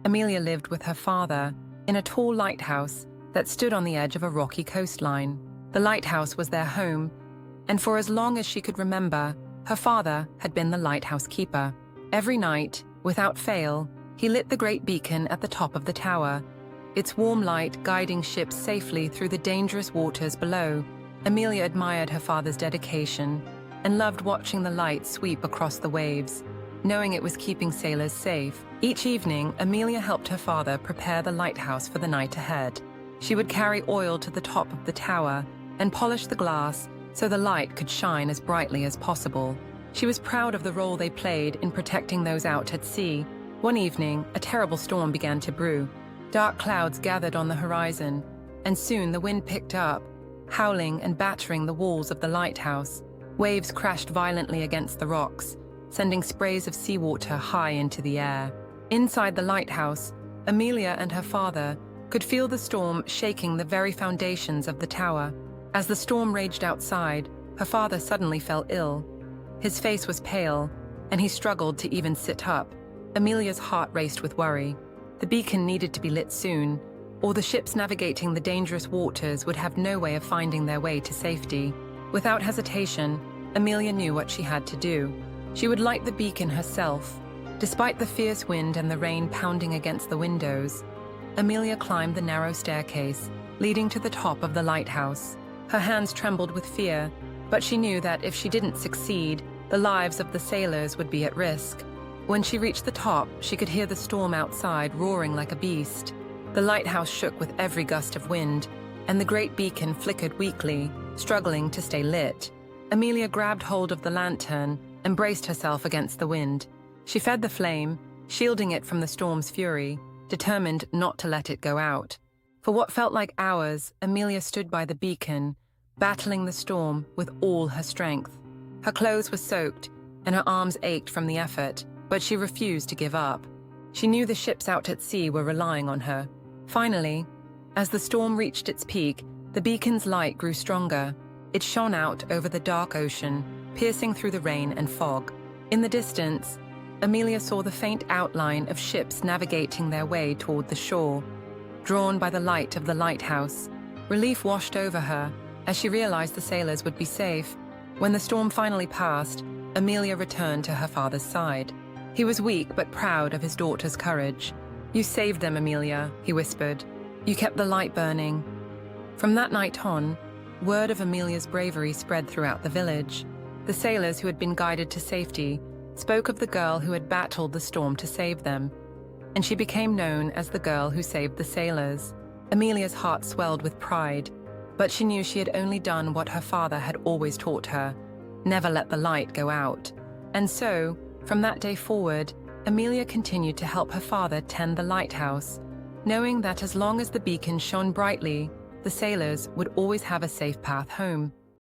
Amelia lived with her father in a tall lighthouse that stood on the edge of a rocky coastline. The lighthouse was their home, and for as long as she could remember, her father had been the lighthouse keeper. Every night, without fail, he lit the great beacon at the top of the tower, its warm light guiding ships safely through the dangerous waters below. Amelia admired her father's dedication and loved watching the light sweep across the waves, knowing it was keeping sailors safe. Each evening, Amelia helped her father prepare the lighthouse for the night ahead. She would carry oil to the top of the tower and polish the glass so the light could shine as brightly as possible. She was proud of the role they played in protecting those out at sea. One evening, a terrible storm began to brew. Dark clouds gathered on the horizon, and soon the wind picked up, howling and battering the walls of the lighthouse. Waves crashed violently against the rocks, sending sprays of seawater high into the air. Inside the lighthouse, Amelia and her father could feel the storm shaking the very foundations of the tower. As the storm raged outside, her father suddenly fell ill. His face was pale, and he struggled to even sit up. Amelia's heart raced with worry. The beacon needed to be lit soon, or the ships navigating the dangerous waters would have no way of finding their way to safety. Without hesitation, Amelia knew what she had to do. She would light the beacon herself. Despite the fierce wind and the rain pounding against the windows, Amelia climbed the narrow staircase leading to the top of the lighthouse. Her hands trembled with fear, but she knew that if she didn't succeed, the lives of the sailors would be at risk. When she reached the top, she could hear the storm outside roaring like a beast. The lighthouse shook with every gust of wind, and the great beacon flickered weakly, struggling to stay lit. Amelia grabbed hold of the lantern and braced herself against the wind. She fed the flame, shielding it from the storm's fury, determined not to let it go out. For what felt like hours, Amelia stood by the beacon, battling the storm with all her strength. Her clothes were soaked, and her arms ached from the effort, but she refused to give up. She knew the ships out at sea were relying on her. Finally, as the storm reached its peak, the beacon's light grew stronger. It shone out over the dark ocean, piercing through the rain and fog. In the distance, Amelia saw the faint outline of ships navigating their way toward the shore. Drawn by the light of the lighthouse, relief washed over her as she realized the sailors would be safe. When the storm finally passed, Amelia returned to her father's side. He was weak but proud of his daughter's courage. "You saved them, Amelia," he whispered. "You kept the light burning." From that night on, word of Amelia's bravery spread throughout the village. The sailors who had been guided to safety spoke of the girl who had battled the storm to save them, and she became known as the girl who saved the sailors. Amelia's heart swelled with pride, but she knew she had only done what her father had always taught her: never let the light go out. And so, from that day forward, Amelia continued to help her father tend the lighthouse, knowing that as long as the beacon shone brightly, the sailors would always have a safe path home.